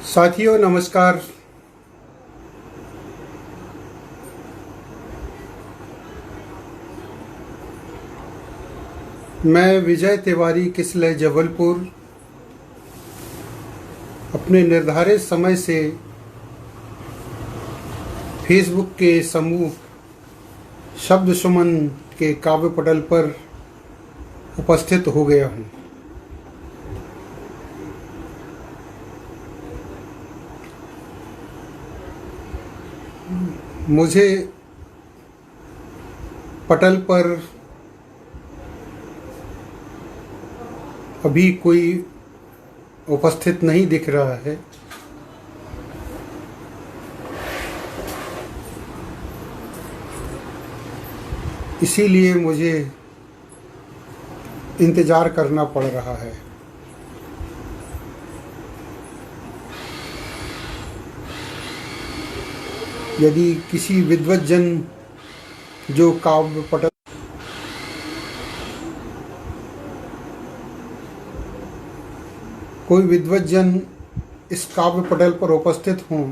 साथियों नमस्कार। मैं विजय तिवारी किसलय जबलपुर अपने निर्धारित समय से फेसबुक के समूह शब्द सुमन के काव्य पटल पर उपस्थित हो गया हूँ। मुझे पटल पर अभी कोई उपस्थित नहीं दिख रहा है, इसीलिए मुझे इंतज़ार करना पड़ रहा है। यदि किसी विद्वज्जन जो काव्य पटल कोई विद्वज्जन इस काव्य पटल पर उपस्थित हों,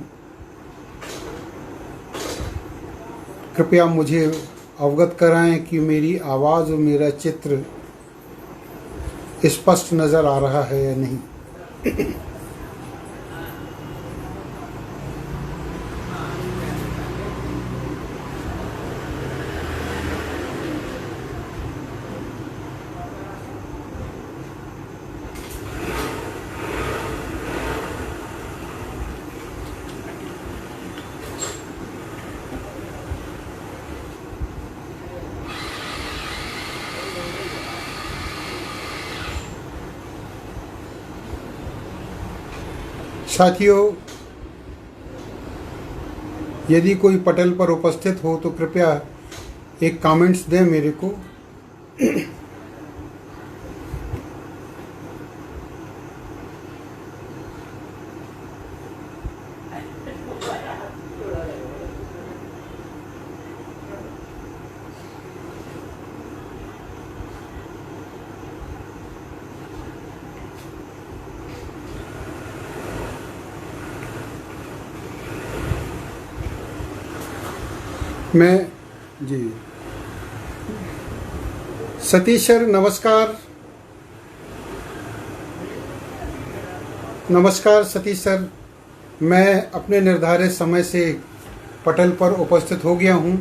कृपया मुझे अवगत कराएं कि मेरी आवाज़ और मेरा चित्र स्पष्ट नज़र आ रहा है या नहीं। साथियों, यदि कोई पटल पर उपस्थित हो तो कृपया एक कमेंट्स दें मेरे को। मैं जी सतीश सर नमस्कार। नमस्कार सतीश सर, मैं अपने निर्धारित समय से पटल पर उपस्थित हो गया हूँ।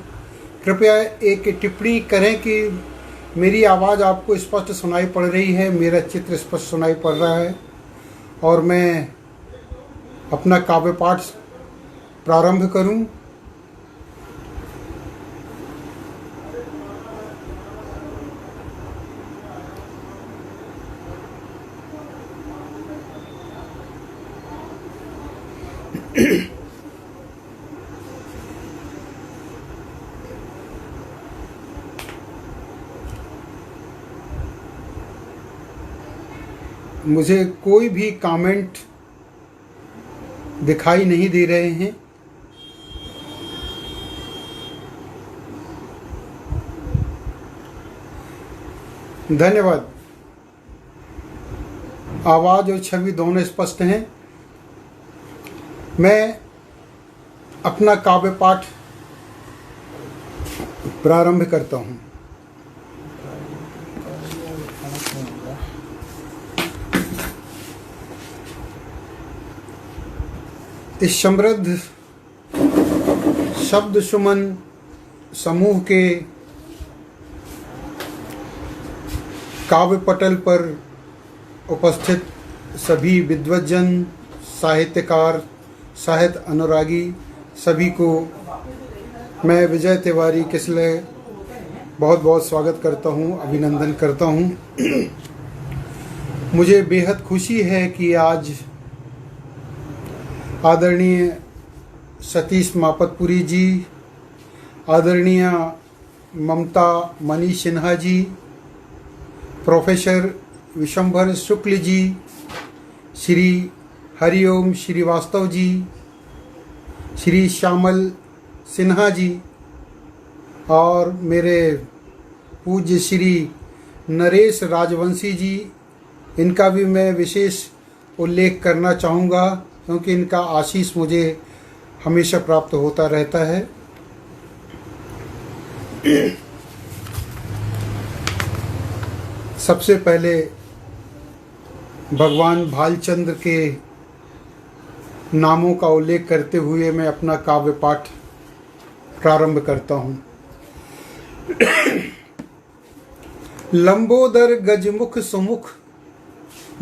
कृपया एक टिप्पणी करें कि मेरी आवाज़ आपको स्पष्ट सुनाई पड़ रही है, मेरा चित्र स्पष्ट सुनाई पड़ रहा है और मैं अपना काव्य पाठ प्रारंभ करूँ। मुझे कोई भी कमेंट दिखाई नहीं दे रहे हैं। धन्यवाद। आवाज़ और छवि दोनों स्पष्ट हैं। मैं अपना काव्य पाठ प्रारंभ करता हूँ। इस समृद्ध शब्द सुमन समूह के काव्य पटल पर उपस्थित सभी विद्वज्जन, साहित्यकार, साहित्य अनुरागी सभी को मैं विजय तिवारी किसलय बहुत बहुत स्वागत करता हूँ, अभिनंदन करता हूँ। मुझे बेहद खुशी है कि आज आदरणीय सतीश मापतपुरी जी, आदरणीय ममता मनीष सिन्हा जी, प्रोफेसर विशंभर शुक्ल जी, श्री हरिओम श्रीवास्तव जी, श्री श्यामल सिन्हा जी और मेरे पूज्य श्री नरेश राजवंशी जी, इनका भी मैं विशेष उल्लेख करना चाहूँगा। क्योंकि इनका आशीष मुझे हमेशा प्राप्त होता रहता है। सबसे पहले भगवान भालचंद्र के नामों का उल्लेख करते हुए मैं अपना काव्य पाठ प्रारंभ करता हूँ। लंबोदर गजमुख सुमुख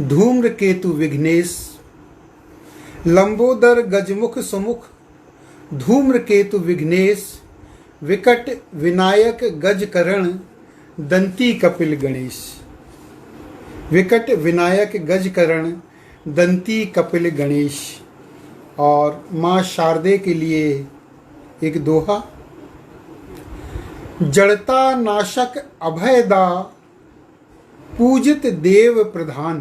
धूम्र केतु विघ्नेश, लंबोदर गजमुख सुमुख धूम्र केतु विघ्नेश, विकट विनायक गजकरण दंती कपिल गणेश। विकट विनायक गजकरण दंती कपिल गणेश। और माँ शारदे के लिए एक दोहा। जड़ता नाशक अभयदा पूजित देव प्रधान,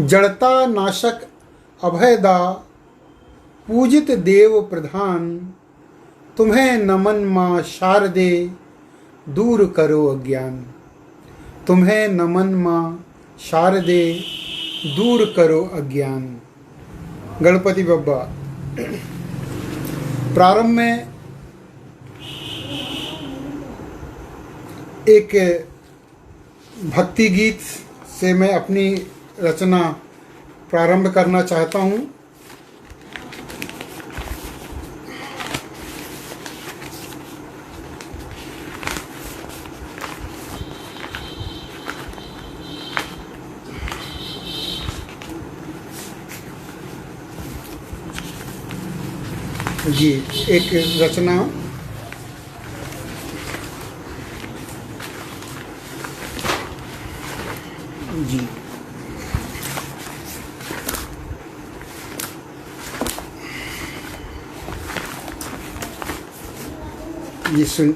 जड़ता नाशक अभयदा पूजित देव प्रधान, तुम्हें नमन माँ शारदे दूर करो अज्ञान। तुम्हें नमन माँ शारदे दूर करो अज्ञान। गणपति बप्पा। प्रारंभ में एक भक्ति गीत से मैं अपनी रचना प्रारंभ करना चाहता हूँ। जी, एक रचना जी। ये सुन।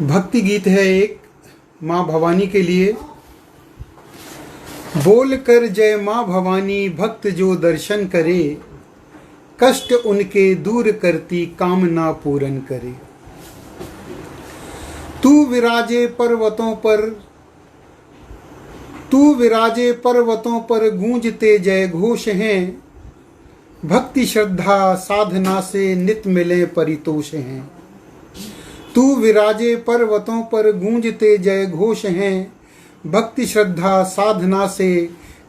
भक्ति गीत है एक माँ भवानी के लिए। बोल कर जय माँ भवानी भक्त जो दर्शन करे, कष्ट उनके दूर करती कामना पूर्ण करे। तू विराजे पर्वतों पर, तू विराजे पर्वतों पर गूंजते जय घोष हैं, भक्ति श्रद्धा साधना से नित मिले परितोष हैं। तू विराजे पर्वतों पर गूंजते जय घोष हैं, भक्ति श्रद्धा साधना से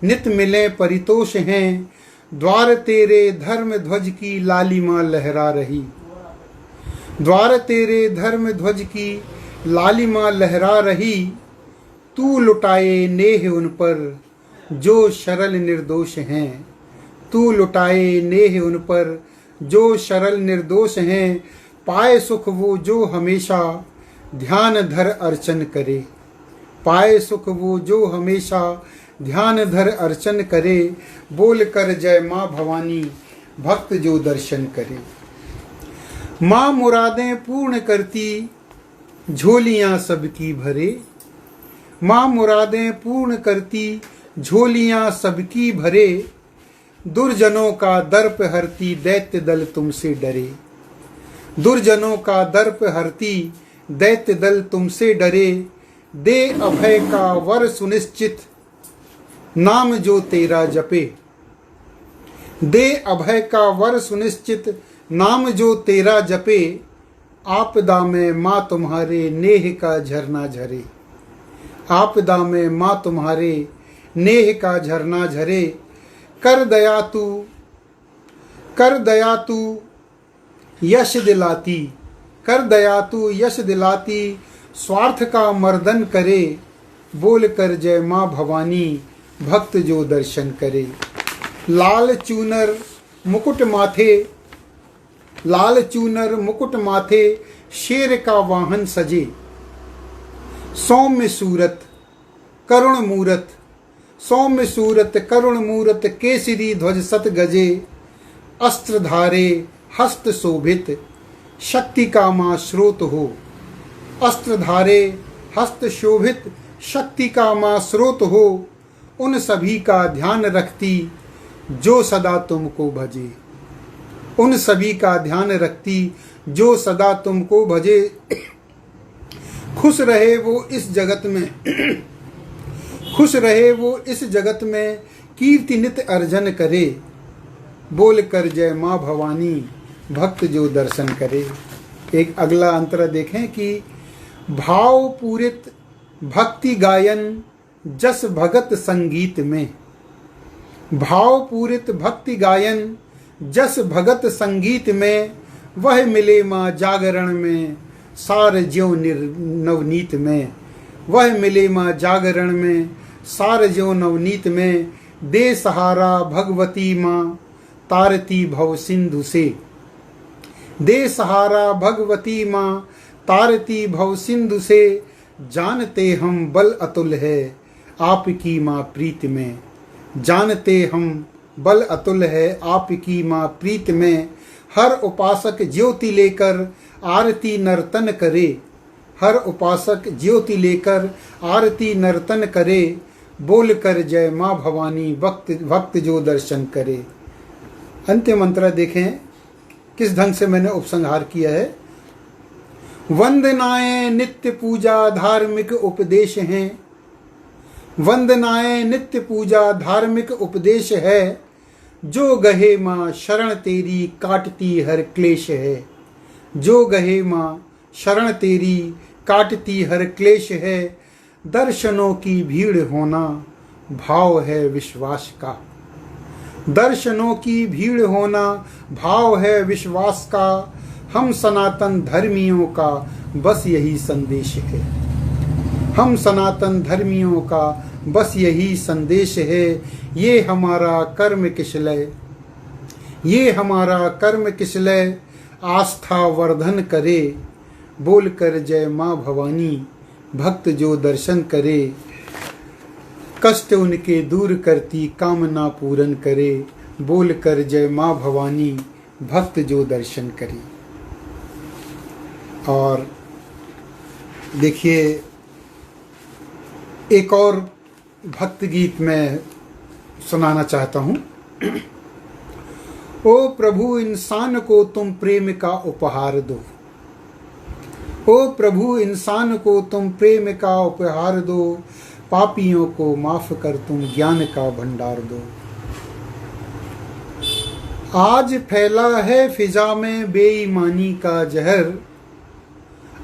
नित मिले परितोष हैं। द्वार तेरे धर्म ध्वज की लालिमा लहरा रही, द्वार तेरे धर्म ध्वज की लालिमा लहरा रही। तू लुटाए नेह उन पर जो सरल निर्दोष हैं, तू लुटाए नेह उन पर जो सरल निर्दोष हैं। पाए सुख वो जो हमेशा ध्यान धर अर्चन करे, पाए सुख वो जो हमेशा ध्यान धर अर्चन करे। बोल कर जय माँ भवानी भक्त जो दर्शन करे। माँ मुरादें पूर्ण करती झोलियाँ सबकी भरे, माँ मुरादें पूर्ण करती झोलियाँ सबकी भरे। दुर्जनों का दर्प हरती दैत्य दल तुमसे डरे, दुर्जनों का दर्प हरती दैत्य दल तुमसे डरे। दे अभय का वर सुनिश्चित नाम जो तेरा जपे, दे अभय का वर सुनिश्चित नाम जो तेरा जपे। आपदा में माँ तुम्हारे नेह का झरना झरे, आपदा में माँ तुम्हारे नेह का झरना झरे। कर दया तू, कर दया तू यश दिलाती, कर दया तू यश दिलाती। स्वार्थ का मर्दन करे, बोल कर जय माँ भवानी भक्त जो दर्शन करे। लाल चूनर मुकुट माथे, लाल चूनर मुकुट माथे शेर का वाहन सजे। सौम्य सूरत करुण मूरत, सौम्य सूरत करुण मूरत केसरी ध्वज सत गजे। अस्त्र धारे हस्त शोभित शक्ति का माँ स्रोत हो, अस्त्र धारे हस्त शोभित शक्ति का माँ स्रोत हो। उन सभी का ध्यान रखती जो सदा तुमको भजे, उन सभी का ध्यान रखती जो सदा तुमको भजे। खुश रहे वो इस जगत में खुश रहे वो इस जगत में, कीर्ति नित अर्जन करे। बोल कर जय माँ भवानी, भक्त जो दर्शन करे। एक अगला अंतर देखें कि भाव पूरित भक्ति गायन जस भगत संगीत में। भाव पूरित भक्ति गायन जस भगत संगीत में, वह मिले माँ जागरण में सार ज्यों नवनीत में। वह मिले माँ जागरण में सार ज्यों नवनीत में। दे सहारा भगवती माँ तारती भव सिंधु से। दे सहारा भगवती माँ तारती भव सिंधु से। जानते हम बल अतुल है आपकी माँ प्रीत में। जानते हम बल अतुल है आपकी माँ प्रीत में। हर उपासक ज्योति लेकर आरती नर्तन करे। हर उपासक ज्योति लेकर आरती नर्तन करे। बोल कर जय माँ भवानी, भक्त जो दर्शन करे। अंतिम मंत्र देखें किस ढंग से मैंने उपसंहार किया है। वंदनाएं नित्य पूजा धार्मिक उपदेश हैं। वंदनाएं नित्य पूजा धार्मिक उपदेश है। जो गहे माँ शरण तेरी काटती हर क्लेश है। जो गहे माँ शरण तेरी काटती हर क्लेश है। दर्शनों की भीड़ होना भाव है विश्वास का। दर्शनों की भीड़ होना भाव है विश्वास का। हम सनातन धर्मियों का बस यही संदेश है। हम सनातन धर्मियों का बस यही संदेश है। ये हमारा कर्म किसलय, ये हमारा कर्म किसलय, आस्था वर्धन करे। बोल कर जय माँ भवानी, भक्त जो दर्शन करे। कष्ट उनके दूर करती कामना पूर्ण करे। बोल कर जय माँ भवानी, भक्त जो दर्शन करे। और देखिए एक और भक्त गीत मैं सुनाना चाहता हूँ। ओ प्रभु इंसान को तुम प्रेम का उपहार दो। ओ प्रभु इंसान को तुम प्रेम का उपहार दो। पापियों को माफ कर तुम ज्ञान का भंडार दो। आज फैला है फिजा में बेईमानी का जहर।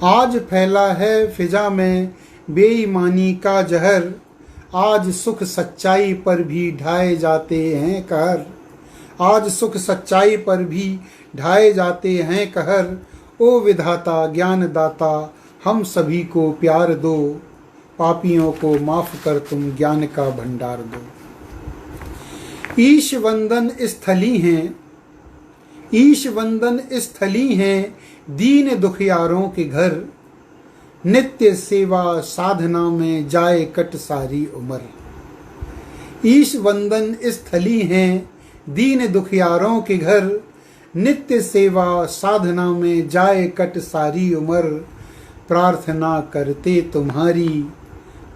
आज फैला है फिजा में बेईमानी का जहर। आज सुख सच्चाई पर भी ढाए जाते हैं कहर। आज सुख सच्चाई पर भी ढाए जाते हैं कहर। ओ विधाता ज्ञान दाता, हम सभी को प्यार दो। पापियों को माफ कर तुम ज्ञान का भंडार दो। ईश वंदन स्थली हैं, ईश वंदन स्थली हैं दीन दुखियारों के घर। नित्य सेवा साधना में जाए कट सारी उम्र। ईश वंदन स्थली हैं दीन दुखियारों के घर। नित्य सेवा साधना में जाए कट सारी उम्र। प्रार्थना करते तुम्हारी,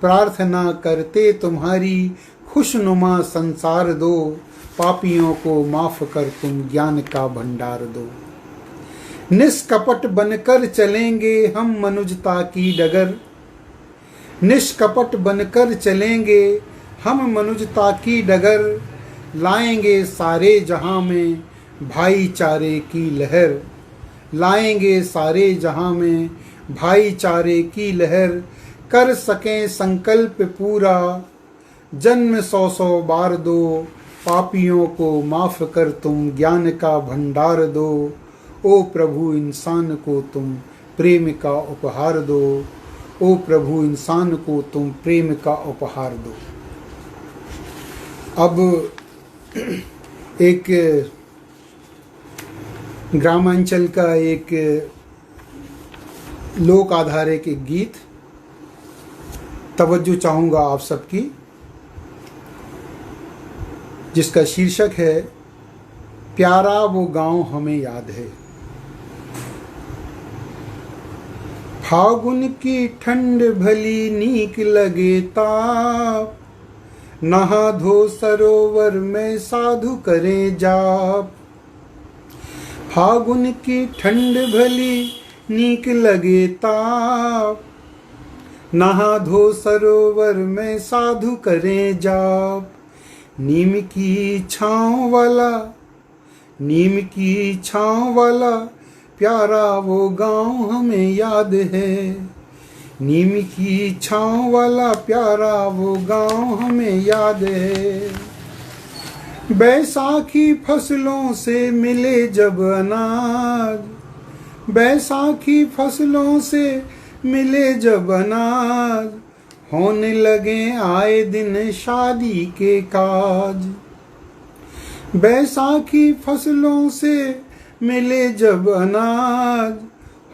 प्रार्थना करते तुम्हारी, खुशनुमा संसार दो। पापियों को माफ कर तुम ज्ञान का भंडार दो। निष्कपट बनकर चलेंगे हम मनुजता की डगर। निष्कपट बनकर चलेंगे हम मनुजता की डगर। लाएंगे सारे जहां में भाईचारे की लहर। लाएंगे सारे जहां में भाईचारे की लहर। कर सकें संकल्प पूरा, जन्म 100 बार दो। पापियों को माफ कर तुम ज्ञान का भंडार दो। ओ प्रभु इंसान को तुम प्रेम का उपहार दो। ओ प्रभु इंसान को तुम प्रेम का उपहार दो। अब एक ग्रामांचल का एक लोक आधारित एक गीत तवज्जो चाहूँगा आप सबकी, जिसका शीर्षक है प्यारा वो गांव हमें याद है। फागुन की ठंड भली नीक लगे ताप। नहा धो सरोवर में साधु करे जाप। फागुन की ठंड भली नीक लगे ताप। नहा धो सरोवर में साधु करें जाप, नीम की छाँव वाला, नीम की छाँव वाला प्यारा वो गांव हमें याद है। नीम की छाँव वाला प्यारा वो गांव हमें याद है। बैसाखी फसलों से मिले जब अनाज, बैसाखी फसलों से मिले जब अनाज, होने लगे आए दिन शादी के काज। बैसाखी फसलों से मिले जब अनाज,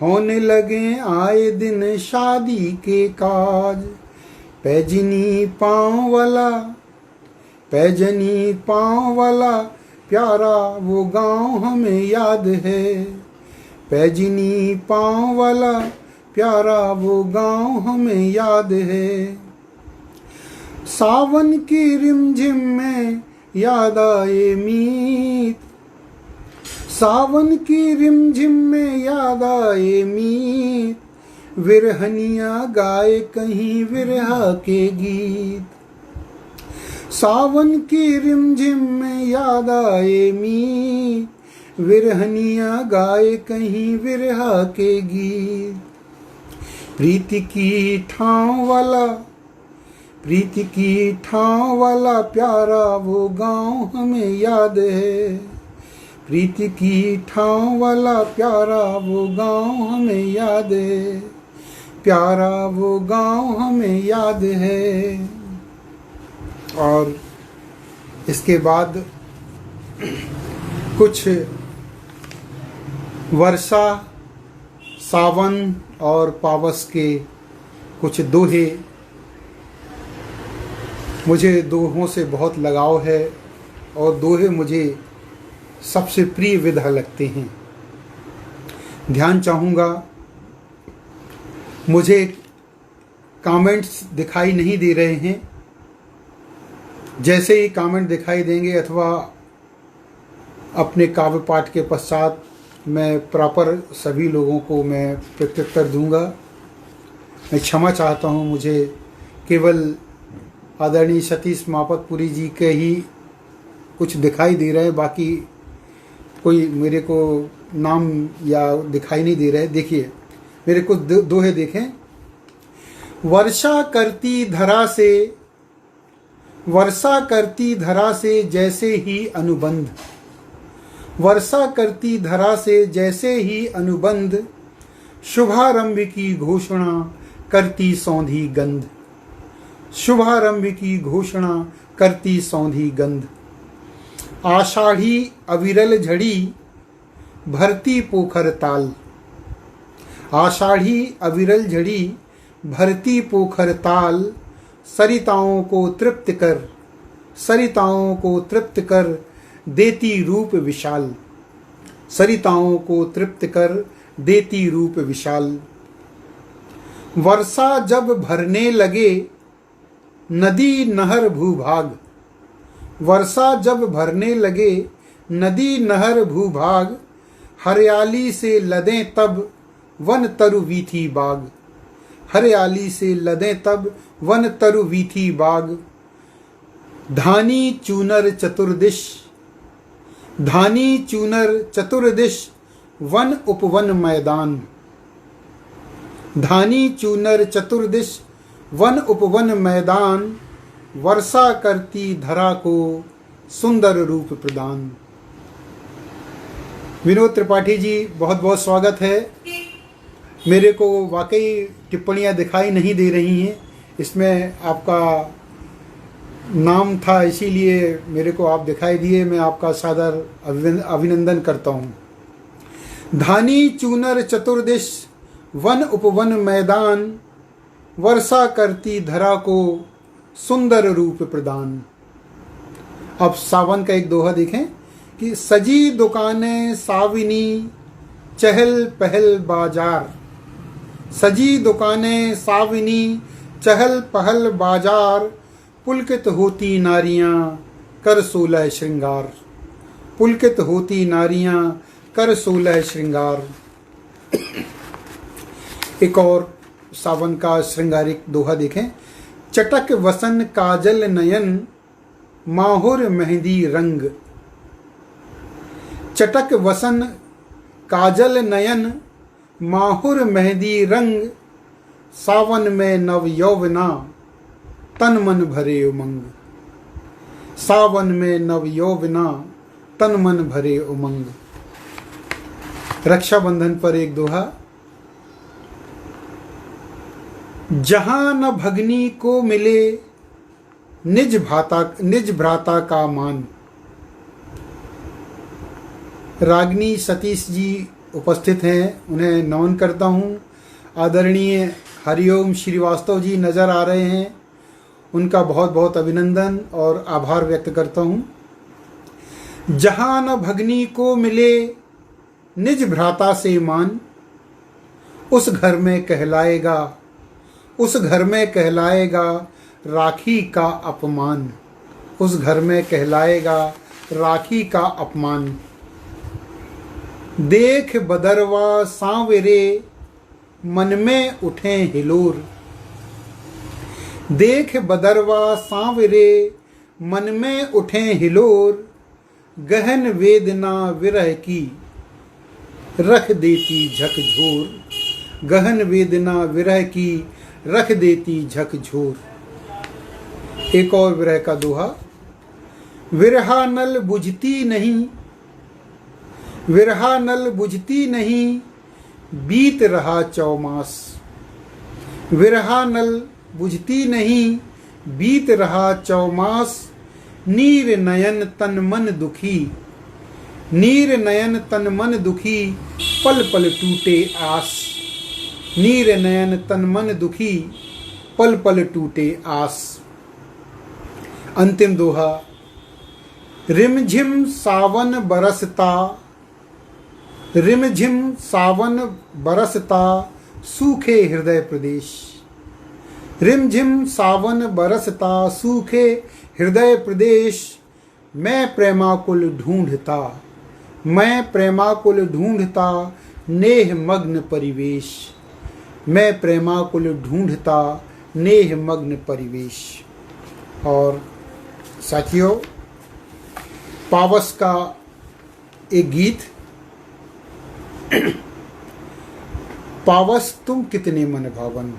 होने लगे आए दिन शादी के काज। पैजनी पाँव वाला, पैजनी पाँव वाला प्यारा वो गांव हमें याद है। पैजनी पाँव वाला प्यारा वो गांव हमें याद है। सावन की रिमझिम में याद आए मीत, सावन की रिमझिम में याद आए मीत, विरहनिया गाए कहीं विरह के गीत। सावन की रिमझिम में याद आए मीत, विरहनिया गाए कहीं विरह के गीत। प्रीति की ठाव वाला, प्रीति की ठाव वाला प्यारा वो गांव हमें याद है। प्रीति की ठाव वाला प्यारा वो गांव हमें याद है। प्यारा वो गांव हमें याद है। और इसके बाद कुछ वर्षा, सावन और पावस के कुछ दोहे, मुझे दोहों से बहुत लगाव है और दोहे मुझे सबसे प्रिय विधा लगते हैं। ध्यान चाहूँगा, मुझे कमेंट्स दिखाई नहीं दे रहे हैं। जैसे ही कमेंट दिखाई देंगे अथवा अपने काव्य पाठ के पश्चात मैं प्रॉपर सभी लोगों को मैं प्रत्युत्तर दूंगा। मैं क्षमा चाहता हूं, मुझे केवल आदरणीय सतीश मापतपुरी जी के ही कुछ दिखाई दे रहे हैं, बाकी कोई मेरे को नाम या दिखाई नहीं दे रहे। देखिए मेरे कुछ दोहे देखें। वर्षा करती धरा से, वर्षा करती धरा से जैसे ही अनुबंध, वर्षा करती धरा से जैसे ही अनुबंध, शुभारंभ की घोषणा करती सौंधी गंध, शुभारंभ की घोषणा करती सौंधी गंध। आषाढ़ी अविरल झड़ी भरती पोखर ताल, आषाढ़ी अविरल झड़ी भरती पोखर ताल, सरिताओं को तृप्त कर, सरिताओं को तृप्त कर देती रूप विशाल, सरिताओं को तृप्त कर देती रूप विशाल। वर्षा जब भरने लगे नदी नहर भूभाग, वर्षा जब भरने लगे नदी नहर भूभाग, हरियाली से लदें तब वन तरु वीथी बाग, हरियाली से लदें तब वन तरु वीथी बाग। धानी चूनर चतुर्दिश, धानी चूनर चतुर्दिश वन उपवन मैदान, धानी चूनर चतुर्दिश वन उपवन मैदान, वर्षा करती धरा को सुंदर रूप प्रदान। विनोद त्रिपाठी जी, बहुत बहुत स्वागत है। मेरे को वाकई टिप्पणियाँ दिखाई नहीं दे रही हैं, इसमें आपका नाम था इसीलिए मेरे को आप दिखाई दिए। मैं आपका सादर अभिनंदन करता हूँ। धानी चूनर चतुर्दिश वन उपवन मैदान, वर्षा करती धरा को सुंदर रूप प्रदान। अब सावन का एक दोहा देखें कि सजी दुकानें साविनी चहल पहल बाजार, सजी दुकानें साविनी चहल पहल बाजार, पुलकित होती नारियां कर 16 श्रृंगार, पुलकित होती नारियां कर 16 श्रृंगार। एक और सावन का श्रृंगारिक दोहा देखें। चटक वसन काजल नयन माहुर मेहंदी रंग। चटक वसन काजल नयन माहुर मेहंदी रंग, सावन में नव यौवना तन मन भरे उमंग। सावन में नव यौवना तन मन भरे उमंग। रक्षाबंधन पर एक दोहा। जहां न भगनी को मिले निज भ्राता का मान। रागिनी सतीश जी उपस्थित हैं, उन्हें नमन करता हूँ। आदरणीय हरिओम श्रीवास्तव जी नज़र आ रहे हैं, उनका बहुत बहुत अभिनंदन और आभार व्यक्त करता हूँ। जहाँ न भगनी को मिले निज भ्राता से मान, उस घर में कहलाएगा राखी का अपमान। उस घर में कहलाएगा राखी का अपमान। देख बदरवा सांवरे मन में उठे हिलोर। देख बदरवा सांवरे मन में उठे हिलोर, गहन वेदना विरह की रख देती झकझोर। गहन वेदना विरह की रख देती झकझोर। एक और विरह का दोहा। विरहा नल बुझती नहीं, विरहा नल बुझती नहीं, बीत रहा चौमास। विरहा नल बुझती नहीं, बीत रहा चौमास, नीर नयन तन मन दुखी। नीर नयन तन मन दुखी, पल पल टूटे आस। नीर नयन तन मन दुखी, पल पल टूटे आस। अंतिम दोहा। रिमझिम सावन बरसता, रिमझिम सावन बरसता, सूखे हृदय प्रदेश। रिमझिम सावन बरसता, सूखे हृदय प्रदेश, मैं प्रेमाकुल ढूंढता, मैं प्रेमाकुल ढूंढता, नेह मग्न परिवेश। मैं प्रेमाकुल ढूंढता, नेह मग्न परिवेश। और साथियों, पावस का एक गीत। पावस तुम कितने मन भावन,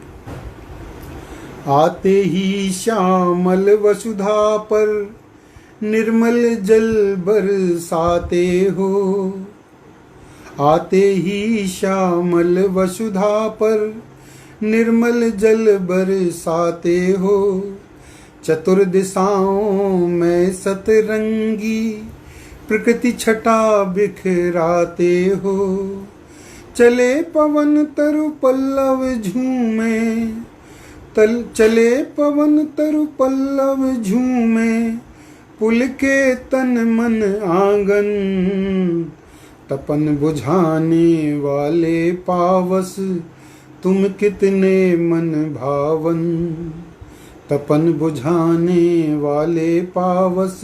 आते ही श्यामल वसुधा पर निर्मल जल बरसाते हो। आते ही श्यामल वसुधा पर निर्मल जल बरसाते हो। चतुर दिशाओं में सतरंगी प्रकृति छटा बिखराते हो। चले पवन तरु पल्लव झूमे, चले पवन तरु पल्लव झूमे, पुल के तन मन आंगन। तपन बुझाने वाले पावस तुम कितने मन भावन। तपन बुझाने वाले पावस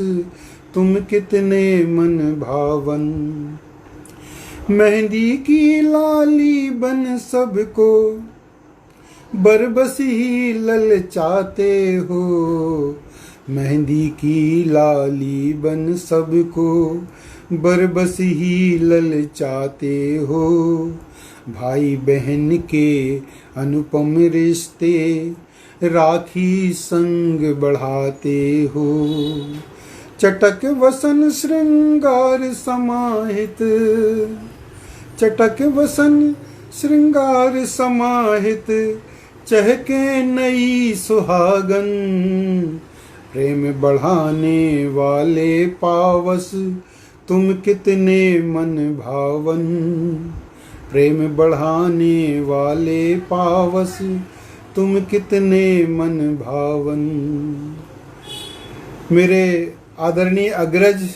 तुम कितने मन भावन। मेहंदी की लाली बन सबको बरबसी ललचाते हो। मेहंदी की लाली बन सबको बरबसी ललचाते हो। भाई बहन के अनुपम रिश्ते राखी संग बढ़ाते हो। चटक वसन श्रृंगार समाहित, चटक वसन श्रृंगार समाहित, चहके नई सुहागन। प्रेम बढ़ाने वाले पावस तुम कितने मन भावन। प्रेम बढ़ाने वाले पावस तुम कितने मन भावन। मेरे आदरणीय अग्रज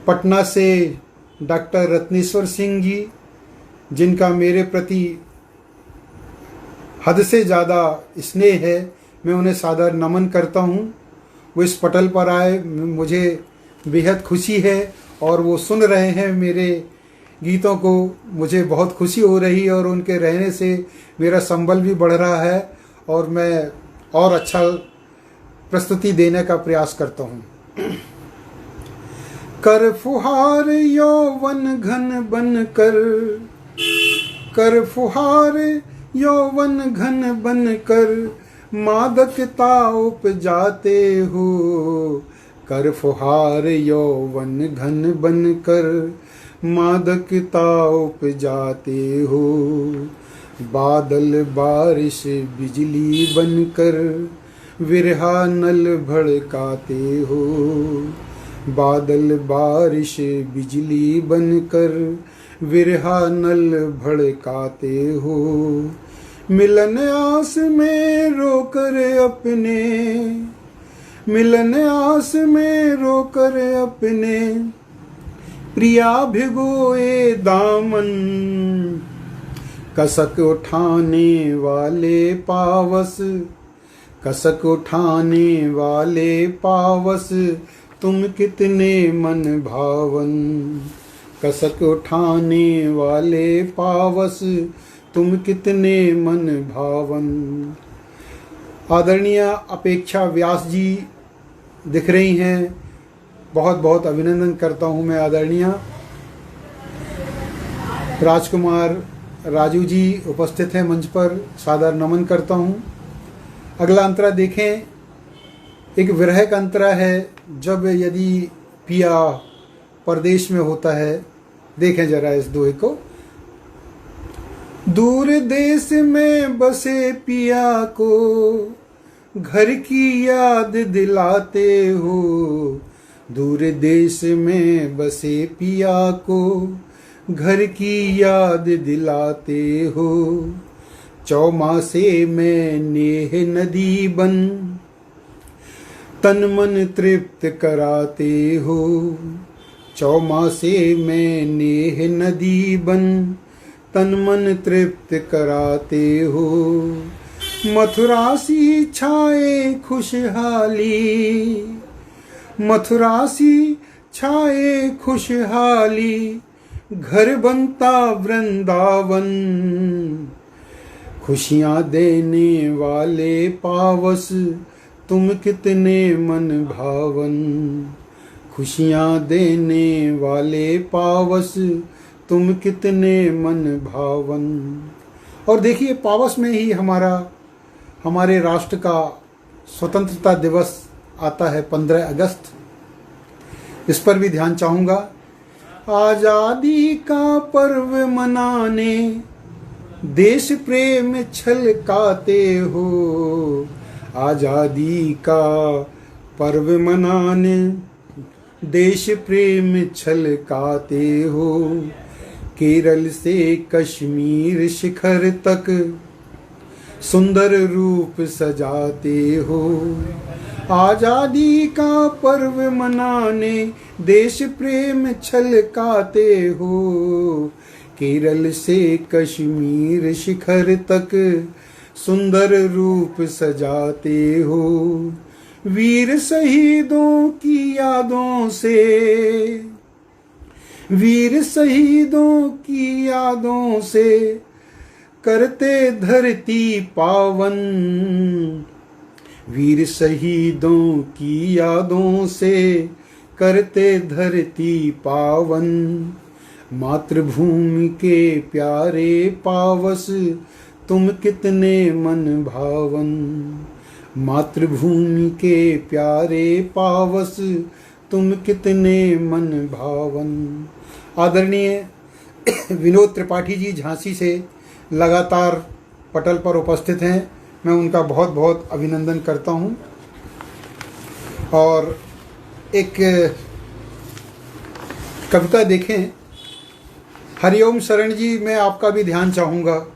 पटना से डॉक्टर रत्नेश्वर सिंह जी, जिनका मेरे प्रति हद से ज़्यादा स्नेह है, मैं उन्हें सादर नमन करता हूँ। वो इस पटल पर आए, मुझे बेहद खुशी है और वो सुन रहे हैं मेरे गीतों को मुझे बहुत खुशी हो रही है और उनके रहने से मेरा संबल भी बढ़ रहा है और मैं और अच्छा प्रस्तुति देने का प्रयास करता हूँ। कर फुहार यौवन घन बन कर फुहार यौवन घन बन कर मादकता उपजाते हो। कर फुहार यौवन घन बन कर मादकता उपजाते हो। बादल बारिश बिजली बनकर विरहा नल भड़काते हो। बादल बारिश बिजली बनकर विरहा नल भड़काते हो। मिलन आस में रोकर अपने, मिलन आस में रोकर अपने प्रिया भिगोए दामन। कसक उठाने वाले पावस, कसक उठाने वाले पावस तुम कितने मन भावन। कसक उठाने वाले पावस तुम कितने मन भावन। आदरणीय अपेक्षा व्यास जी दिख रही हैं, बहुत बहुत अभिनंदन करता हूं मैं। आदरणीय राजकुमार राजू जी उपस्थित हैं मंच पर, सादर नमन करता हूं। अगला अंतरा देखें, एक विरह का अंतरा है, जब यदि पिया परदेश में होता है। देखें जरा इस दोहे को। दूर देश में बसे पिया को घर की याद दिलाते हो। दूर देश में बसे पिया को घर की याद दिलाते हो। चौमासे में नेह नदी बन तन मन तृप्त कराते हो। चौमासे में नेह नदी बन तन मन तृप्त कराते हो। मथुरा सी छाए खुशहाली, मथुरा सी छाए खुशहाली घर बनता वृंदावन। खुशियाँ देने वाले पावस तुम कितने मन भावन। खुशियाँ देने वाले पावस तुम कितने मन भावन। और देखिए, पावस में ही हमारे राष्ट्र का स्वतंत्रता दिवस आता है 15 अगस्त। इस पर भी ध्यान चाहूँगा। आज़ादी का पर्व मनाने देश प्रेम छलकाते हो। आज़ादी का पर्व मनाने देश प्रेम छलकाते हो। केरल से कश्मीर शिखर तक सुंदर रूप सजाते हो। आज़ादी का पर्व मनाने देश प्रेम छलकाते हो। केरल से कश्मीर शिखर तक सुंदर रूप सजाते हो। वीर शहीदों की यादों से, वीर शहीदों की यादों से करते धरती पावन। वीर शहीदों की यादों से करते धरती पावन। मातृभूमि के प्यारे पावस तुम कितने मन भावन। मातृभूमि के प्यारे पावस तुम कितने मन भावन। आदरणीय विनोद त्रिपाठी जी झांसी से लगातार पटल पर उपस्थित हैं, मैं उनका बहुत बहुत अभिनंदन करता हूं। और एक कविता देखें, हरिओम शरण जी, मैं आपका भी ध्यान चाहूँगा।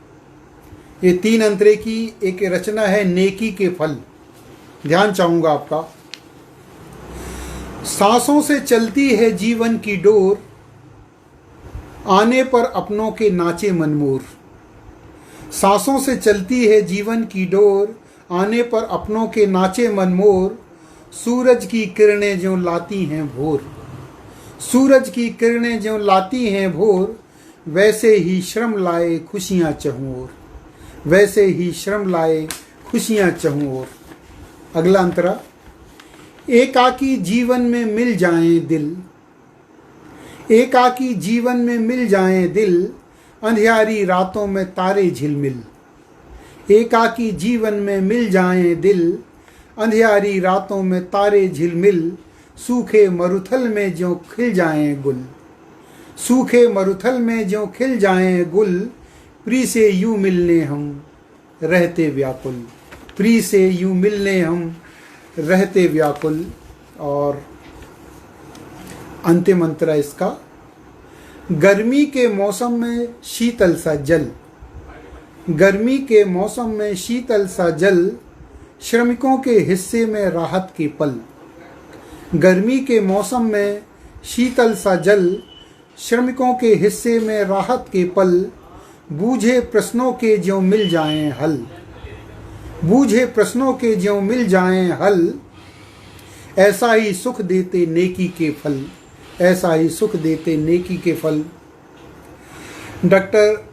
ये 3 अंतरे की एक रचना है, नेकी के फल। ध्यान चाहूँगा आपका। सांसों से चलती है जीवन की डोर, आने पर अपनों के नाचे मनमोर। सांसों से चलती है जीवन की डोर, आने पर अपनों के नाचे मनमोर। सूरज की किरणें ज्यों लाती हैं भोर, सूरज की किरणें ज्यों लाती हैं भोर। वैसे ही श्रम लाए खुशियाँ चहूँ ओर, वैसे ही श्रम लाए खुशियाँ चहूँ ओर। अगला अंतरा, एकाकी जीवन में मिल जाएं दिल, एकाकी जीवन में मिल जाएं दिल, अंधियारी रातों में तारे झिलमिल। एकाकी जीवन में मिल जाएं दिल, अंधियारी रातों में तारे झिलमिल। सूखे मरुथल में ज्यों खिल जाएं गुल, सूखे मरुथल में ज्यों खिल जाएं गुल। प्री से यूं मिलने हम रहते व्याकुल, प्री से यूं मिलने हम रहते व्याकुल। और अंतिम अंतरा इसका, गर्मी के मौसम में शीतल सा जल, गर्मी के मौसम में शीतल सा जल। श्रमिकों के हिस्से में राहत के पल, गर्मी के मौसम में शीतल सा जल। श्रमिकों के हिस्से में राहत के पल। बूझे प्रश्नों के ज्यों मिल जाएं हल, बूझे प्रश्नों के ज्यों मिल जाएं हल। ऐसा ही सुख देते नेकी के फल, ऐसा ही सुख देते नेकी के फल। डॉक्टर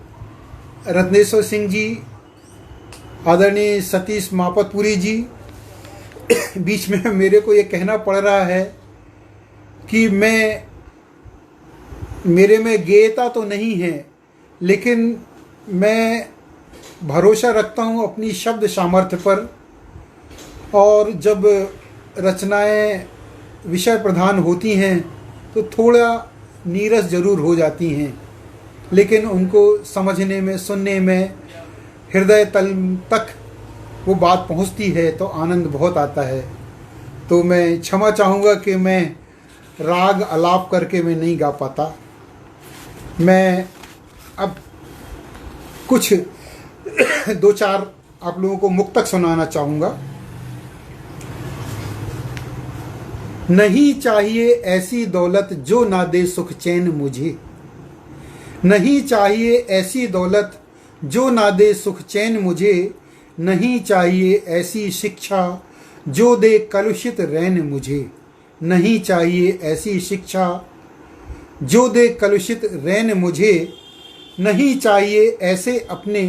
रत्नेश्वर सिंह जी, आदरणीय सतीश मापतपुरी जी, बीच में मेरे को ये कहना पड़ रहा है कि मेरे में गेयता तो नहीं है, लेकिन मैं भरोसा रखता हूँ अपनी शब्द सामर्थ्य पर। और जब रचनाएं विषय प्रधान होती हैं तो थोड़ा नीरस जरूर हो जाती हैं, लेकिन उनको समझने में, सुनने में, हृदय तल तक वो बात पहुंचती है तो आनंद बहुत आता है। तो मैं क्षमा चाहूँगा कि मैं राग आलाप करके मैं नहीं गा पाता। मैं अब कुछ दो चार आप लोगों को मुक्तक सुनाना चाहूँगा। नहीं चाहिए ऐसी दौलत जो ना दे सुख चैन मुझे, नहीं चाहिए ऐसी दौलत जो ना दे सुख चैन मुझे। नहीं चाहिए ऐसी शिक्षा जो दे कलुषित रैन मुझे, नहीं चाहिए ऐसी शिक्षा जो दे कलुषित रैन मुझे। नहीं चाहिए ऐसे अपने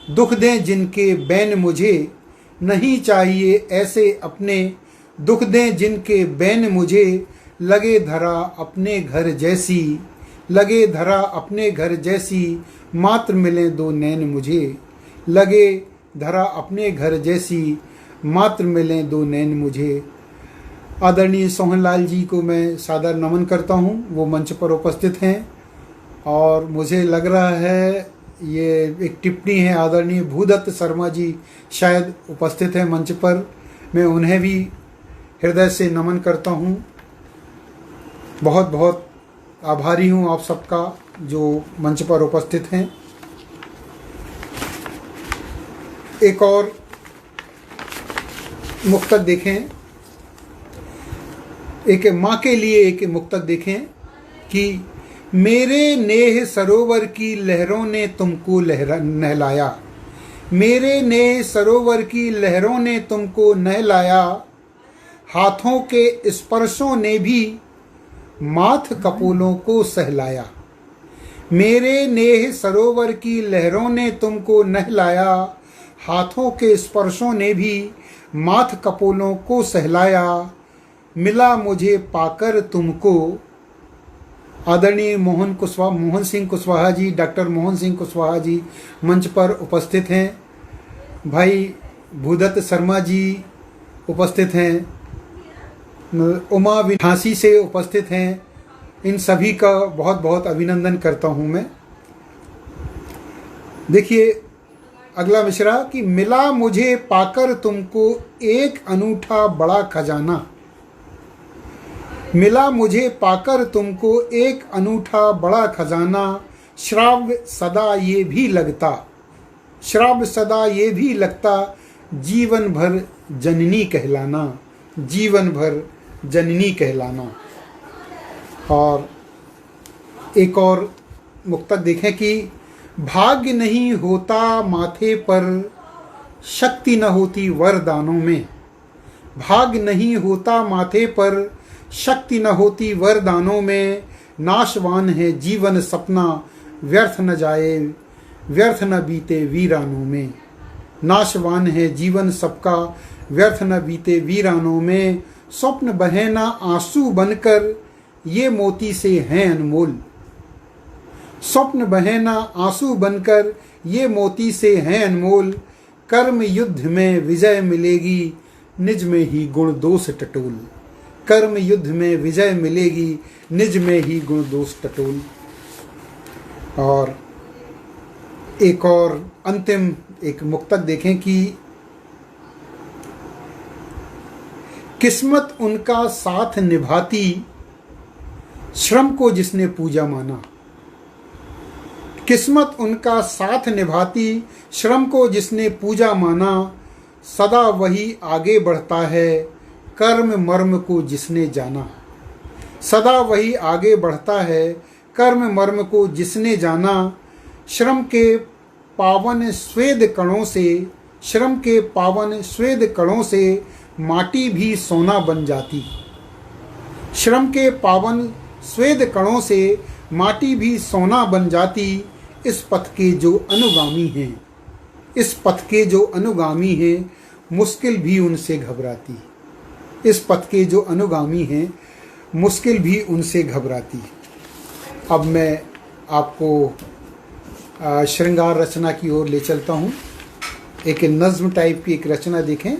दुख दें जिनके बैन मुझे, नहीं चाहिए ऐसे अपने दुख दें जिनके बैन मुझे। लगे धरा अपने घर जैसी, लगे धरा अपने घर जैसी, मात्र मिले दो नैन मुझे। लगे धरा अपने घर जैसी, मात्र मिले दो नैन मुझे। आदरणीय सोहनलाल जी को मैं सादर नमन करता हूँ, वो मंच पर उपस्थित हैं। और मुझे लग रहा है ये एक टिप्पणी है, आदरणीय भूदत्त शर्मा जी शायद उपस्थित हैं मंच पर। मैं उन्हें भी हृदय से नमन करता हूँ। बहुत बहुत आभारी हूँ आप सबका जो मंच पर उपस्थित हैं। एक और मुक्तक देखें, एक माँ के लिए एक मुक्तक देखें कि मेरे नेह सरोवर की लहरों ने तुमको नहलाया, मेरे नेह सरोवर की लहरों ने तुमको नहलाया। हाथों के स्पर्शों ने भी माथ कपोलों को सहलाया। मेरे नेह सरोवर की लहरों ने तुमको नहलाया, हाथों के स्पर्शों ने भी माथ कपोलों को सहलाया। मिला मुझे पाकर तुमको, आदरणीय मोहन सिंह कुशवाहा जी, डॉक्टर मोहन सिंह कुशवाहा जी मंच पर उपस्थित हैं। भाई भूदत्त शर्मा जी उपस्थित हैं, उमा झांसी से उपस्थित हैं। इन सभी का बहुत बहुत अभिनंदन करता हूं मैं। देखिए अगला मिसरा कि मिला मुझे पाकर तुमको एक अनूठा बड़ा खजाना, मिला मुझे पाकर तुमको एक अनूठा बड़ा खजाना। श्राव्य सदा ये भी लगता, श्राव्य सदा ये भी लगता, जीवन भर जननी कहलाना, जीवन भर जननी कहलाना। और एक और मुक्तक देखें कि भाग्य नहीं होता माथे पर, शक्ति न होती वरदानों में। भाग्य नहीं होता माथे पर, शक्ति न होती वरदानों में। नाशवान है जीवन सपना व्यर्थ न जाए, व्यर्थ न बीते वीरानों में। नाशवान है जीवन सबका, व्यर्थ न बीते वीरानों में। स्वप्न बहे ना आंसू बनकर, ये मोती से हैं अनमोल। स्वप्न बहे ना आंसू बनकर, ये मोती से हैं अनमोल। कर्म युद्ध में विजय मिलेगी, निज में ही गुण दोष टटोल। कर्म युद्ध में विजय मिलेगी, निज में ही गुण दोष टटोल। और एक और अंतिम एक मुक्तक देखें कि किस्मत उनका साथ निभाती, श्रम को जिसने पूजा माना। किस्मत उनका साथ निभाती, श्रम को जिसने पूजा माना। सदा वही आगे बढ़ता है, कर्म मर्म को जिसने जाना। सदा वही आगे बढ़ता है, कर्म मर्म को जिसने जाना। श्रम के पावन स्वेद कणों से, श्रम के पावन स्वेद कणों से माटी भी सोना बन जाती। श्रम के पावन स्वेद कणों से माटी भी सोना बन जाती। इस पथ के जो अनुगामी हैं, इस पथ के जो अनुगामी हैं, मुश्किल भी उनसे घबराती। इस पथ के जो अनुगामी हैं, मुश्किल भी उनसे घबराती। अब मैं आपको श्रृंगार रचना की ओर ले चलता हूँ। एक नज्म टाइप की एक रचना देखें।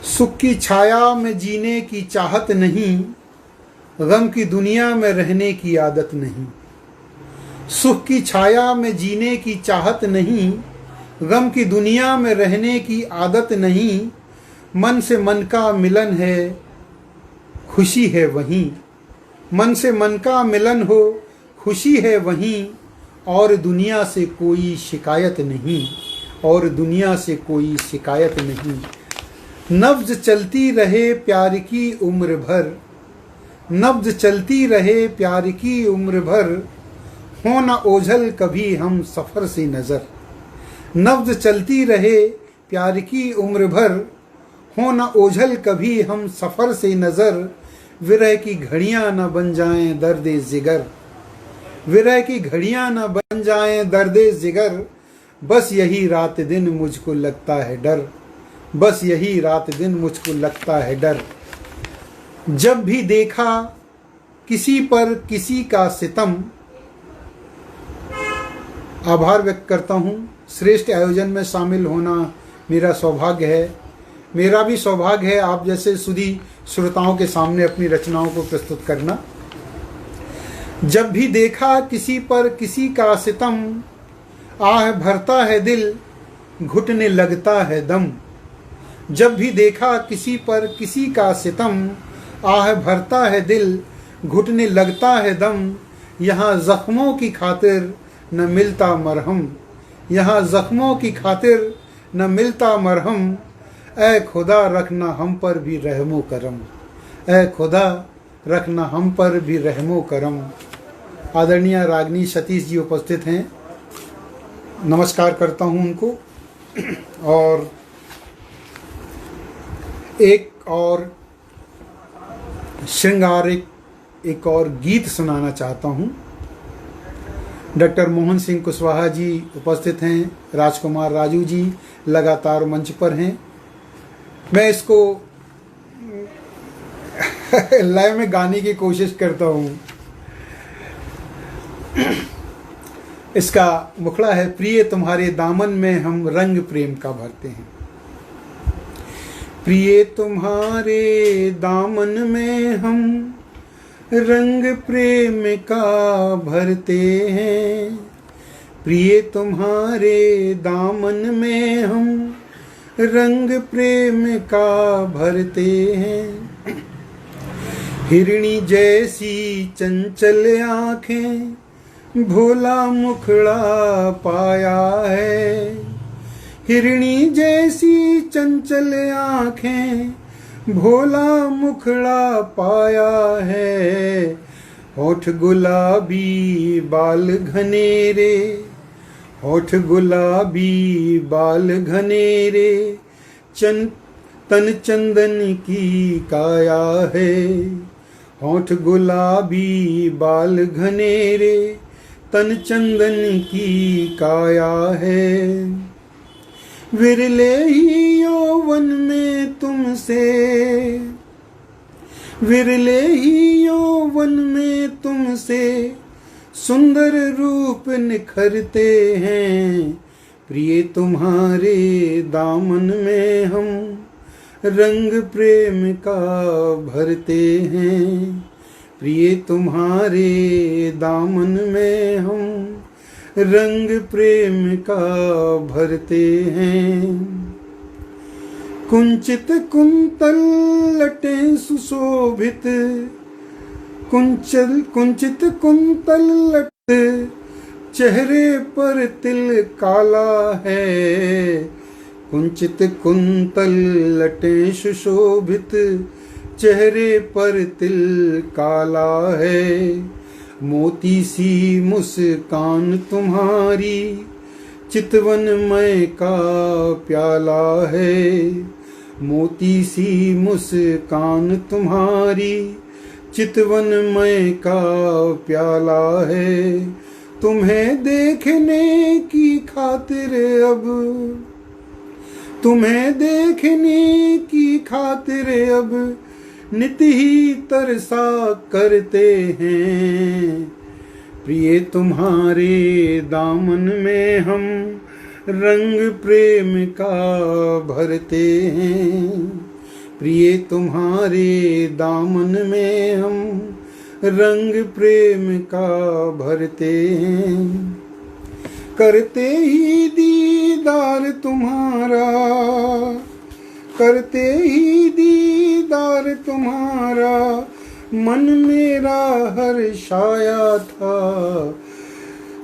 सुख की छाया में जीने की चाहत नहीं, गम की दुनिया में रहने की आदत नहीं। सुख की छाया में जीने की चाहत नहीं, गम की दुनिया में रहने की आदत नहीं। मन से मन का मिलन है, खुशी है वहीं। मन से मन का मिलन हो, खुशी है वहीं। और दुनिया से कोई शिकायत नहीं, और दुनिया से कोई शिकायत नहीं। नब्ज चलती रहे प्यार की उम्र भर, नब्ज चलती रहे प्यार की उम्र भर। हो न ओझल कभी हम सफ़र से नज़र। नब्ज चलती रहे प्यार की उम्र भर। हो न ओझल कभी हम सफ़र से नज़र। विरह की घड़ियां न बन जाएं दर्दे जिगर। विरह की घड़ियां न बन जाएं दर्दे जिगर। बस यही रात दिन मुझको लगता है डर। बस यही रात दिन मुझको लगता है डर। जब भी देखा किसी पर किसी का सितम। आभार व्यक्त करता हूँ। श्रेष्ठ आयोजन में शामिल होना मेरा सौभाग्य है। मेरा भी सौभाग्य है आप जैसे सुधी श्रोताओं के सामने अपनी रचनाओं को प्रस्तुत करना। जब भी देखा किसी पर किसी का सितम। आह भरता है दिल, घुटने लगता है दम। जब भी देखा किसी पर किसी का सितम। आह भरता है दिल, घुटने लगता है दम। यहाँ जख्मों की खातिर न मिलता मरहम। यहाँ जख्मों की खातिर न मिलता मरहम। ऐ खुदा रखना हम पर भी रहमो करम। ऐ खुदा रखना हम पर भी रहमो करम। आदरणीय रागनी सतीश जी उपस्थित हैं, नमस्कार करता हूं उनको। और एक और श्रृंगारिक एक और गीत सुनाना चाहता हूं। डॉक्टर मोहन सिंह कुशवाहा जी उपस्थित हैं, राजकुमार राजू जी लगातार मंच पर हैं। मैं इसको लय में गाने की कोशिश करता हूं। इसका मुखड़ा है, प्रिय तुम्हारे दामन में हम रंग प्रेम का भरते हैं। प्रिय तुम्हारे दामन में हम रंग प्रेम का भरते हैं। प्रिय तुम्हारे दामन में हम रंग प्रेम का भरते हैं। हिरणी जैसी चंचल आँखें भोला मुखड़ा पाया है। हिरणी जैसी चंचल आँखें भोला मुखड़ा पाया है। होठ गुलाबी बाल घनेरे, होठ गुलाबी बाल घनेरे। तन चंदन की काया है। होंठ गुलाबी बाल घनेरे, तन चंदन की काया है। विरले ही यौवन में तुमसे, विरले ही यौवन में तुमसे सुंदर रूप निखरते हैं। प्रिय तुम्हारे दामन में हम रंग प्रेम का भरते हैं। प्रिय तुम्हारे दामन में हम रंग प्रेम का भरते हैं। कुंचित कुंतल लटें सुशोभित, कुंचित कुंतल लट चेहरे पर तिल काला है। कुंचित कुंतल लटें सुशोभित चेहरे पर तिल काला है। मोती सी मुस्कान तुम्हारी चितवनमय का प्याला है। मोती सी मुस्कान तुम्हारी चितवनमय का प्याला है। तुम्हें देखने की खातिर अब, तुम्हें देखने की खातिर अब नित ही तरसा करते हैं। प्रिय तुम्हारे दामन में हम रंग प्रेम का भरते हैं। प्रिय तुम्हारे दामन में हम रंग प्रेम का भरते हैं। करते ही दीदार तुम्हारा, करते ही दीदार तुम्हारा मन मेरा हर्षाया था।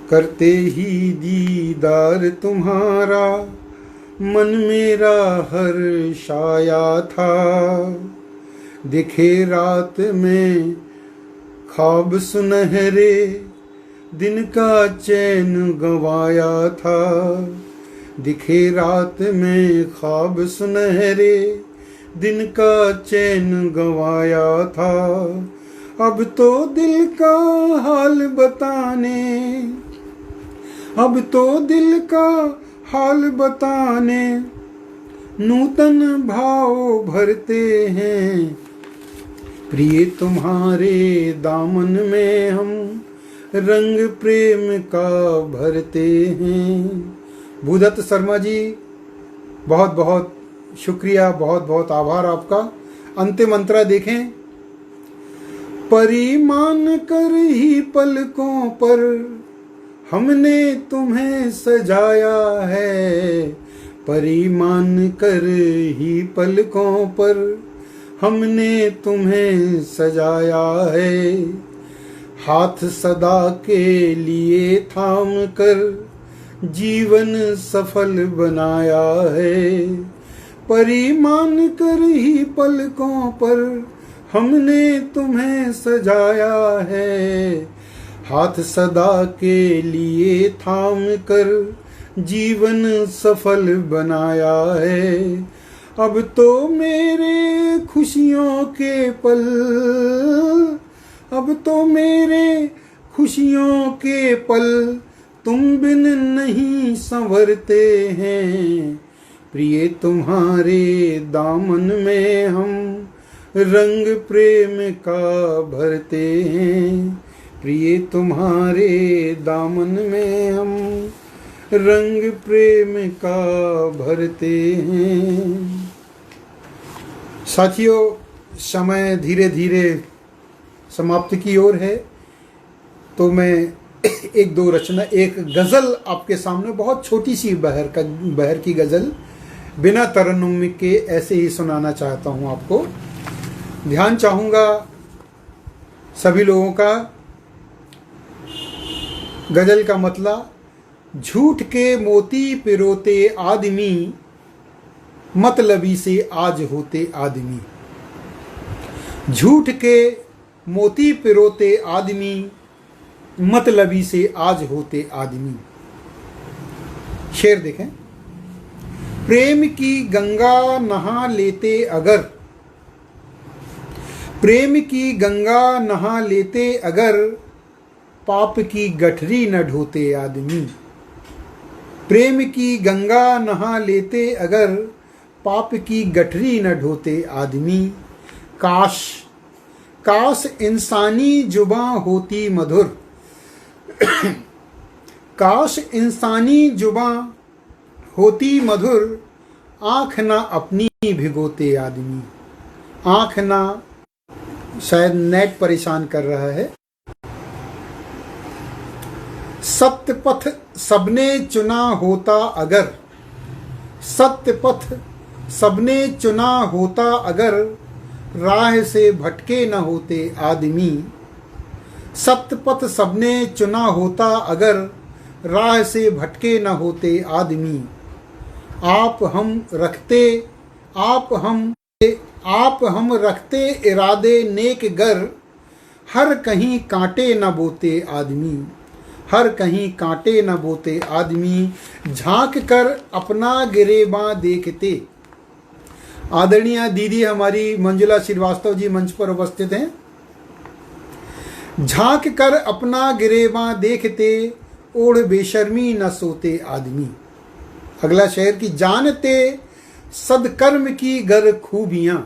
करते ही दीदार तुम्हारा मन मेरा हर्षाया था। दिखे रात में ख्वाब सुनहरे, दिन का चैन गंवाया था। दिखे रात में ख्वाब सुनहरे, दिन का चैन गंवाया था। अब तो दिल का हाल बताने, अब तो दिल का हाल बताने नूतन भाव भरते हैं। प्रिय तुम्हारे दामन में हम रंग प्रेम का भरते हैं। भूदत्त शर्मा जी, बहुत बहुत शुक्रिया, बहुत बहुत आभार आपका। अंतिम मंत्रा देखें। परिमान कर ही पलकों पर हमने तुम्हें सजाया है। परिमान कर ही पलकों पर हमने तुम्हें सजाया है। हाथ सदा के लिए थाम कर जीवन सफल बनाया है। परिमान कर ही पलकों पर हमने तुम्हें सजाया है। हाथ सदा के लिए थाम कर जीवन सफल बनाया है। अब तो मेरे खुशियों के पल, अब तो मेरे खुशियों के पल तुम बिन नहीं संवरते हैं। प्रिय तुम्हारे दामन में हम रंग प्रेम का भरते हैं। प्रिय तुम्हारे दामन में हम रंग प्रेम का भरते हैं। साथियों, समय धीरे धीरे समाप्ति की ओर है, तो मैं एक दो रचना, एक गज़ल आपके सामने, बहुत छोटी सी बहर की गज़ल बिना तरन्नुम के ऐसे ही सुनाना चाहता हूँ आपको। ध्यान चाहूँगा सभी लोगों का। गज़ल का मतला। झूठ के मोती पिरोते आदमी, मतलबी से आज होते आदमी। झूठ के मोती पिरोते आदमी, मतलबी से आज होते आदमी। शेर देखें। प्रेम की गंगा नहा लेते अगर, प्रेम की गंगा नहा लेते अगर पाप की गठरी न ढोते आदमी। प्रेम की गंगा नहा लेते अगर पाप की गठरी न ढोते आदमी। काश काश इंसानी जुबां होती मधुर। काश इंसानी जुबां होती मधुर, आँख ना अपनी भिगोते आदमी। आँख ना, शायद नेट परेशान कर रहा है। सत्य पथ सबने चुना होता अगर, सत्य पथ सबने चुना होता अगर, राह से भटके न होते आदमी। सत्य पथ सबने चुना होता अगर, राह से भटके न होते आदमी। आप हम रखते इरादे नेक गर, हर कहीं कांटे न बोते आदमी। हर कहीं कांटे न बोते आदमी। झांक कर अपना गिरेबां देखते। आदरणीय दीदी हमारी मंजुला श्रीवास्तव जी मंच पर उपस्थित हैं। झांक कर अपना गिरेबां देखते, ओढ़ बेशर्मी न सोते आदमी। अगला शेर की जानते सदकर्म की गर खूबियां।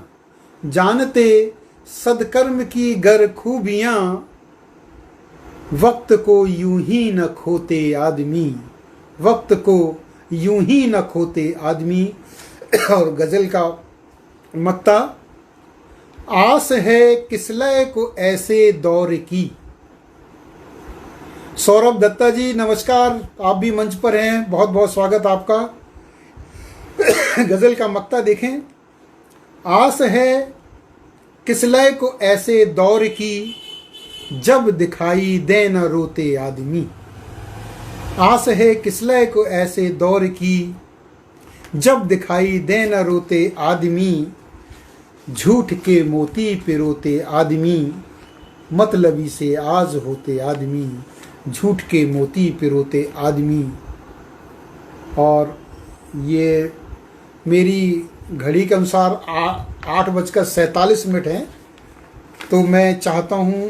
जानते सदकर्म की गर खूबियां, वक्त को यूं ही न खोते आदमी। वक्त को यूं ही न खोते आदमी। और गजल का मक्ता। आस है किसलय को ऐसे दौर की। सौरभ दत्ता जी नमस्कार, आप भी मंच पर हैं, बहुत बहुत स्वागत आपका। गजल का मक्ता देखें। आस है किसलय को ऐसे दौर की, जब दिखाई दे न रोते आदमी। आस है किसलय को ऐसे दौर की, जब दिखाई दे न रोते आदमी। झूठ के मोती पिरोते आदमी, मतलबी से आज होते आदमी। झूठ के मोती पिरोते आदमी। और ये मेरी घड़ी के अनुसार 8:47 है। तो मैं चाहता हूँ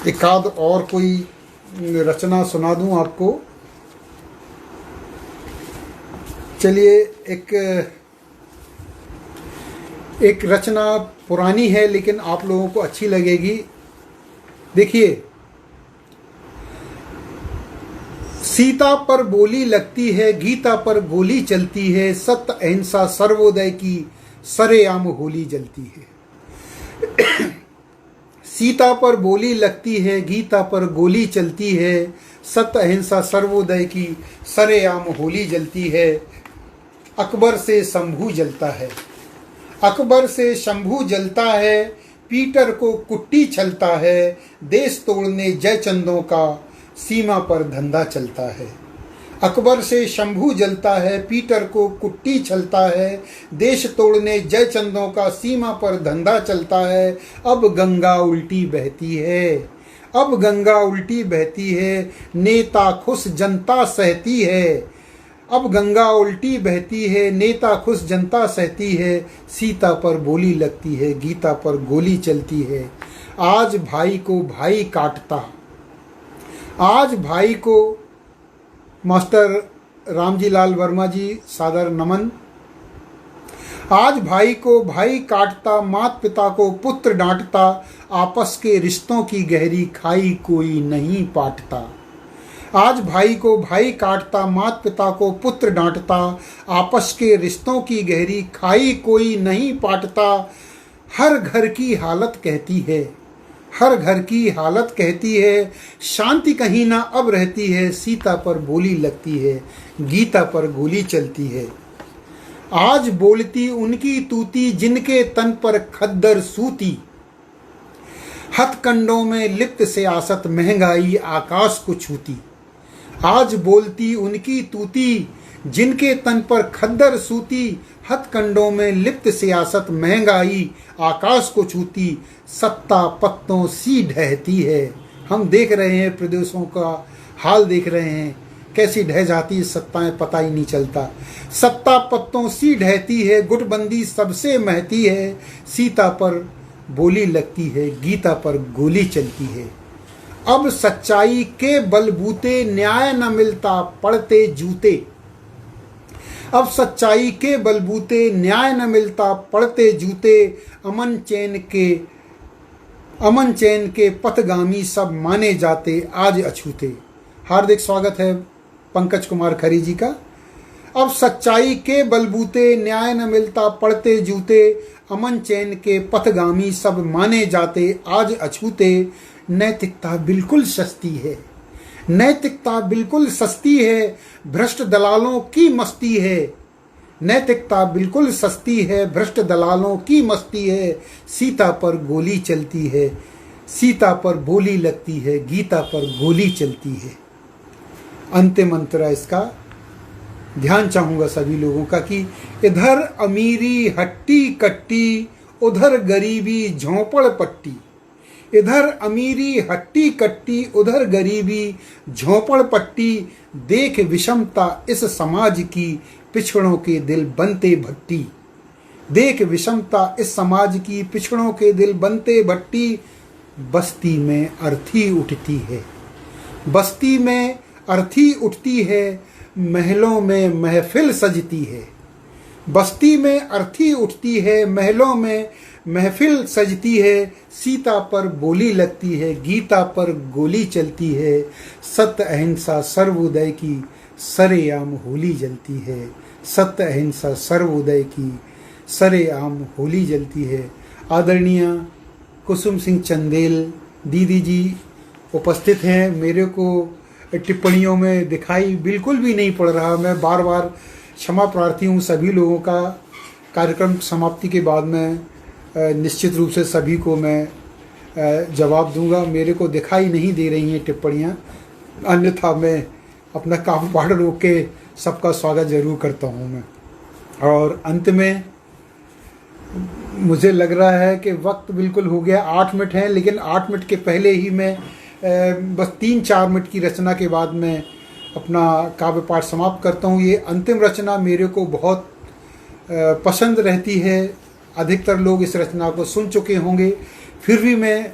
एकाध और कोई रचना सुना दूं आपको। चलिए, एक रचना पुरानी है लेकिन आप लोगों को अच्छी लगेगी। देखिए, सीता पर बोली लगती है, गीता पर गोली चलती है, सत्य अहिंसा सर्वोदय की सरेआम होली जलती है। सीता पर बोली लगती है, गीता पर गोली चलती है, सत्य अहिंसा सर्वोदय की सरेआम होली जलती है। अकबर से शंभू जलता है। अकबर से शंभू जलता है, पीटर को कुट्टी छलता है, देश तोड़ने जयचंदों का सीमा पर धंधा चलता है। अकबर से शंभू जलता है, पीटर को कुट्टी छलता है, देश तोड़ने जयचंदों का सीमा पर धंधा चलता है। अब गंगा उल्टी बहती है। अब गंगा उल्टी बहती है, नेता खुश जनता सहती है। अब गंगा उल्टी बहती है, नेता खुश जनता सहती है, सीता पर बोली लगती है, गीता पर गोली चलती है। आज भाई को भाई काटता, आज भाई को, मास्टर रामजी लाल वर्मा जी सादर नमन। आज भाई को भाई काटता, माता पिता को पुत्र डांटता, आपस के रिश्तों की गहरी खाई कोई नहीं पाटता। आज भाई को भाई काटता, माता पिता को पुत्र डांटता, आपस के रिश्तों की गहरी खाई कोई नहीं पाटता। हर घर की हालत कहती है, हर घर की हालत कहती है, शांति कहीं ना अब रहती है, सीता पर बोली लगती है, गीता पर गोली चलती है। आज बोलती उनकी तूती, जिनके तन पर खद्दर सूती, हथकंडों में लिप्त सियासत महंगाई आकाश को छूती। आज बोलती उनकी तूती, जिनके तन पर खद्दर सूती, हथकंडों में लिप्त सियासत महंगाई आकाश को छूती। सत्ता पत्तों सी ढहती है। हम देख रहे हैं, प्रदेशों का हाल देख रहे हैं, कैसी ढह जाती सत्ताएं, पता ही नहीं चलता। सत्ता पत्तों सी ढहती है, गुटबंदी सबसे महती है, सीता पर बोली लगती है, गीता पर गोली चलती है। अब सच्चाई के बलबूते न्याय न मिलता पड़ते जूते। अब सच्चाई के बलबूते न्याय न मिलता पड़ते जूते। अमन चैन के पथगामी सब माने जाते आज अछूते। हार्दिक स्वागत है पंकज कुमार खरी जी का। अब सच्चाई के बलबूते न्याय न मिलता पड़ते जूते। अमन चैन के पथगामी सब माने जाते आज अछूते। नैतिकता बिल्कुल सस्ती है, नैतिकता बिल्कुल सस्ती है, भ्रष्ट दलालों की मस्ती है। नैतिकता बिल्कुल सस्ती है, भ्रष्ट दलालों की मस्ती है। सीता पर गोली चलती है, सीता पर बोली लगती है, गीता पर गोली चलती है। अंतिम अंतरा इसका ध्यान चाहूंगा सभी लोगों का कि इधर अमीरी हट्टी कट्टी, उधर गरीबी झोंपड़ पट्टी। इधर अमीरी हट्टी कट्टी, उधर गरीबी झोंपड़ पट्टी। देख विषमता इस समाज की, पिछड़ों के दिल बनते भट्टी। देख विषमता इस समाज की, पिछड़ों के दिल बनते भट्टी। बस्ती में अर्थी उठती है, बस्ती में अर्थी उठती है, महलों में महफिल सजती है। बस्ती में अर्थी उठती है, महलों में महफिल सजती है। सीता पर बोली लगती है, गीता पर गोली चलती है। सत्य अहिंसा सर्वोदय की, सरेआम होली जलती है। सत्य अहिंसा सर्वोदय की, सरेआम होली जलती है। आदरणीय कुसुम सिंह चंदेल दीदी जी उपस्थित हैं। मेरे को टिप्पणियों में दिखाई बिल्कुल भी नहीं पड़ रहा। मैं बार बार क्षमा प्रार्थी हूँ सभी लोगों का। कार्यक्रम समाप्ति के बाद में निश्चित रूप से सभी को मैं जवाब दूंगा। मेरे को दिखाई नहीं दे रही हैं टिप्पणियाँ, अन्यथा मैं अपना काम पाठ रोक के सबका स्वागत जरूर करता हूँ मैं। और अंत में मुझे लग रहा है कि वक्त बिल्कुल हो गया, 8 मिनट हैं, लेकिन 8 मिनट के पहले ही मैं बस 3-4 मिनट की रचना के बाद मैं अपना काव्य पाठ समाप्त करता हूँ। ये अंतिम रचना मेरे को बहुत पसंद रहती है। अधिकतर लोग इस रचना को सुन चुके होंगे, फिर भी मैं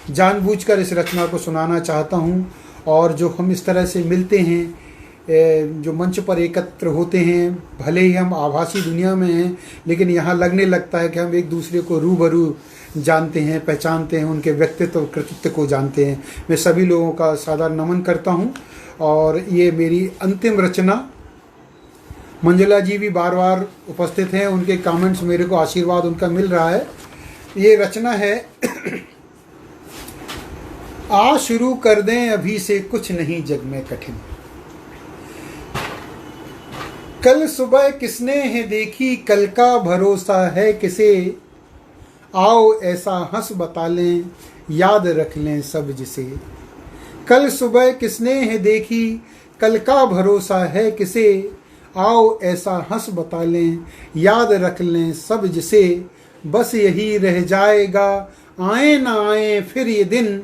जानबूझकर इस रचना को सुनाना चाहता हूँ। और जो हम इस तरह से मिलते हैं, जो मंच पर एकत्र होते हैं, भले ही हम आभासी दुनिया में हैं, लेकिन यहाँ लगने लगता है कि हम एक दूसरे को रूबरू जानते हैं, पहचानते हैं, उनके व्यक्तित्व और कृतित्व को जानते हैं। मैं सभी लोगों का सादर नमन करता हूँ। और ये मेरी अंतिम रचना, मंजुला जी भी बार बार उपस्थित हैं, उनके कमेंट्स मेरे को आशीर्वाद उनका मिल रहा है। ये रचना है आ शुरू कर दें अभी से, कुछ नहीं जग में कठिन। कल सुबह किसने है देखी, कल का भरोसा है किसे। आओ ऐसा हंस बता लें, याद रख लें सब जिसे। कल सुबह किसने है देखी, कल का भरोसा है किसे। आओ ऐसा हंस बता लें, याद रख लें सब जिसे। बस यही रह जाएगा, आए ना आए फिर ये दिन।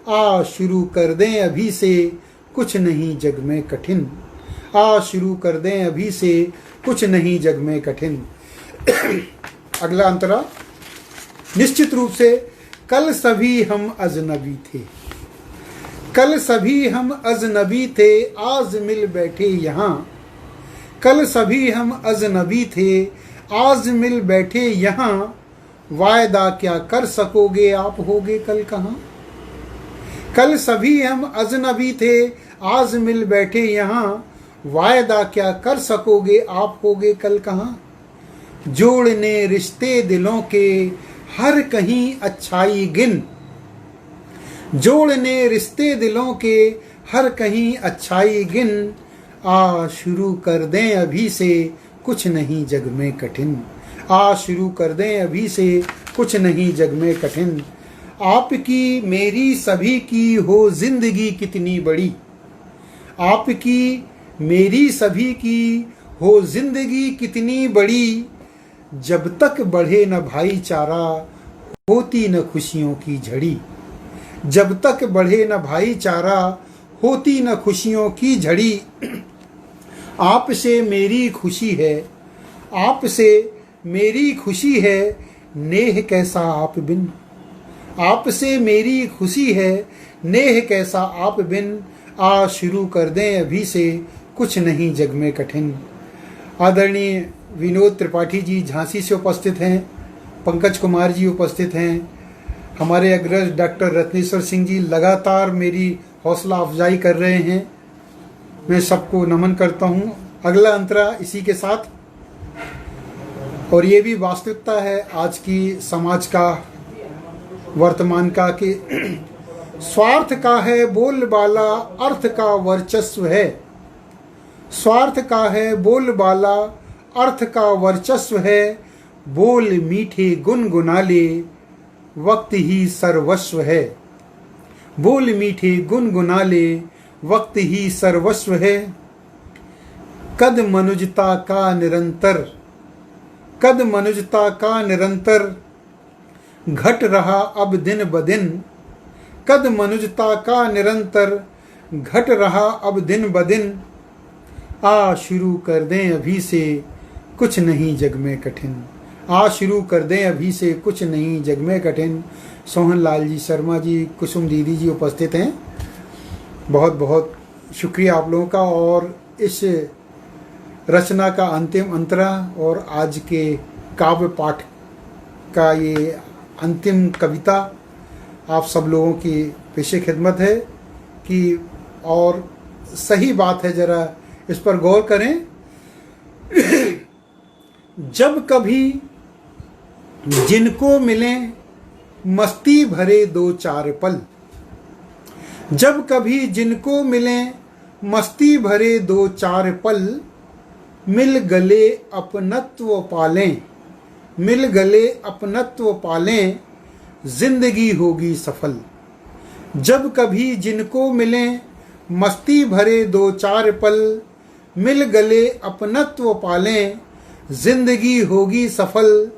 आ शुरू कर दें अभी से, कुछ नहीं जग में कठिन। आ शुरू कर दें अभी से, कुछ नहीं जग में कठिन। अगला अंतरा, निश्चित रूप से कल सभी हम अजनबी थे। कल सभी हम अजनबी थे, आज मिल बैठे यहाँ। कल सभी हम अजनबी थे, आज मिल बैठे यहाँ। वायदा क्या कर सकोगे, आप होगे कल कहाँ। कल सभी हम अजनबी थे, आज मिल बैठे यहाँ। वायदा क्या कर सकोगे, आप होगे कल कहाँ। जोड़ने रिश्ते दिलों के, हर कहीं अच्छाई गिन। जोड़ने रिश्ते दिलों के, हर कहीं अच्छाई गिन। आ शुरू कर दें अभी से, कुछ नहीं जग में कठिन। आ शुरू कर दें अभी से, कुछ नहीं जग में कठिन। आपकी मेरी सभी की हो जिंदगी कितनी बड़ी। आपकी मेरी सभी की हो जिंदगी कितनी बड़ी। जब तक बढ़े न भाईचारा, होती न खुशियों की झड़ी। जब तक बढ़े न भाईचारा, होती न खुशियों की झड़ी। आपसे मेरी खुशी है, आपसे मेरी खुशी है। नेह कैसा आप बिन, आपसे मेरी खुशी है नेह कैसा आप बिन, आ शुरू कर दें अभी से कुछ नहीं जग में कठिन। आदरणीय विनोद त्रिपाठी जी झांसी से उपस्थित हैं, पंकज कुमार जी उपस्थित हैं, हमारे अग्रज डॉक्टर रत्नेश्वर सिंह जी लगातार मेरी हौसला अफजाई कर रहे हैं। मैं सबको नमन करता हूं। अगला अंतरा इसी के साथ, और ये भी वास्तविकता है आज की समाज का, वर्तमान का, कि स्वार्थ का है बोलबाला अर्थ का वर्चस्व है। स्वार्थ का है बोलबाला अर्थ का वर्चस्व है, बोल मीठे गुनगुनाले वक्त ही सर्वस्व है। बोल मीठे गुनगुनाले वक्त ही सर्वस्व है। कद मनुजता का निरंतर, कद मनुजता का निरंतर घट रहा अब दिन ब दिन। कद मनुजता का निरंतर घट रहा अब दिन ब दिन, आ शुरू कर दें अभी से कुछ नहीं जग में कठिन। आ शुरू कर दें अभी से कुछ नहीं जग में कठिन। सोहन लाल जी शर्मा जी, कुसुम दीदी जी उपस्थित हैं। बहुत बहुत शुक्रिया आप लोगों का। और इस रचना का अंतिम अंतरा और आज के काव्य पाठ का ये अंतिम कविता आप सब लोगों की पेशे खिदमत है कि, और सही बात है, जरा इस पर गौर करें। जब कभी जिनको मिले मस्ती भरे दो चार पल, जब कभी जिनको मिले मस्ती भरे दो चार पल, मिल गले अपनत्व पालें, मिल गले अपनत्व पालें, जिंदगी होगी सफल। जब कभी जिनको मिले मस्ती भरे दो चार पल, मिल गले अपनत्व पालें, जिंदगी होगी सफल।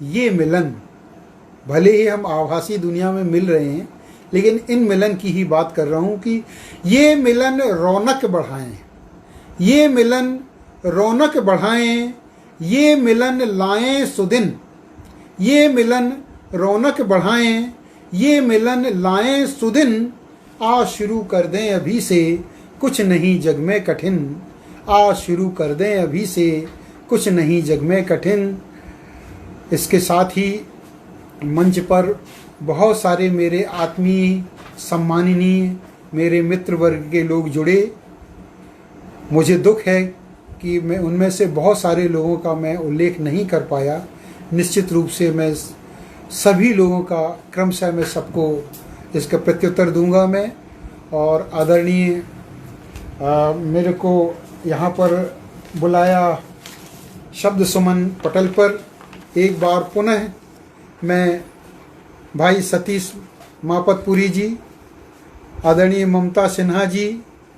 ये मिलन, भले ही हम आभासी दुनिया में मिल रहे हैं, लेकिन इन मिलन की ही बात कर रहा हूं कि ये मिलन रौनक बढ़ाएं, ये मिलन रौनक बढ़ाएं, ये मिलन लाएं सुदिन। ये मिलन रौनक बढ़ाएं, ये मिलन लाएं सुदिन। आ शुरू कर दें अभी से कुछ नहीं जग में कठिन। आ शुरू कर दें अभी से कुछ नहीं जग में कठिन। इसके साथ ही मंच पर बहुत सारे मेरे आत्मीय, सम्माननीय, मेरे मित्र वर्ग के लोग जुड़े। मुझे दुख है कि मैं उनमें से बहुत सारे लोगों का मैं उल्लेख नहीं कर पाया। निश्चित रूप से मैं सभी लोगों का क्रमशः मैं सबको इसका प्रत्युत्तर दूंगा मैं। और आदरणीय मेरे को यहाँ पर बुलाया शब्द सुमन पटल पर, एक बार पुनः मैं भाई सतीश मापतपुरी जी, आदरणीय ममता सिन्हा जी,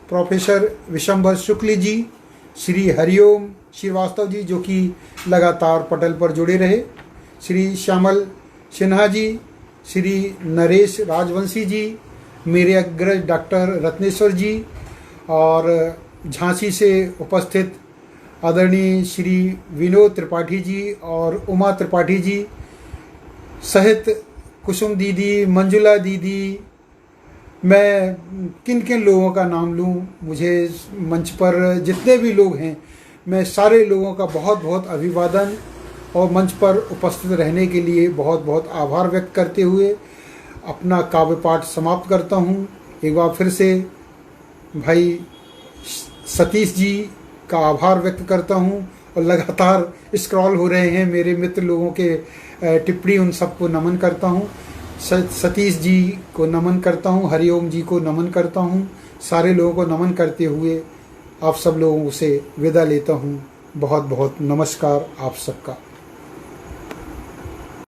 प्रोफेसर विशंभर शुक्ल जी, श्री हरिओम श्रीवास्तव जी जो कि लगातार पटल पर जुड़े रहे, श्री श्यामल सिन्हा जी, श्री नरेश राजवंशी जी, मेरे अग्रज डॉक्टर रत्नेश्वर जी, और झांसी से उपस्थित आदरणीय श्री विनोद त्रिपाठी जी और उमा त्रिपाठी जी सहित कुसुम दीदी, मंजुला दीदी, मैं किन किन लोगों का नाम लूं, मुझे मंच पर जितने भी लोग हैं मैं सारे लोगों का बहुत बहुत अभिवादन और मंच पर उपस्थित रहने के लिए बहुत बहुत आभार व्यक्त करते हुए अपना काव्य पाठ समाप्त करता हूं। एक बार फिर से भाई सतीश जी का आभार व्यक्त करता हूं, और लगातार स्क्रॉल हो रहे हैं मेरे मित्र लोगों के टिप्पणी, उन सबको नमन करता हूं। सतीश जी को नमन करता हूं, हरिओम जी को नमन करता हूं, सारे लोगों को नमन करते हुए आप सब लोगों से विदा लेता हूं। बहुत बहुत नमस्कार आप सबका।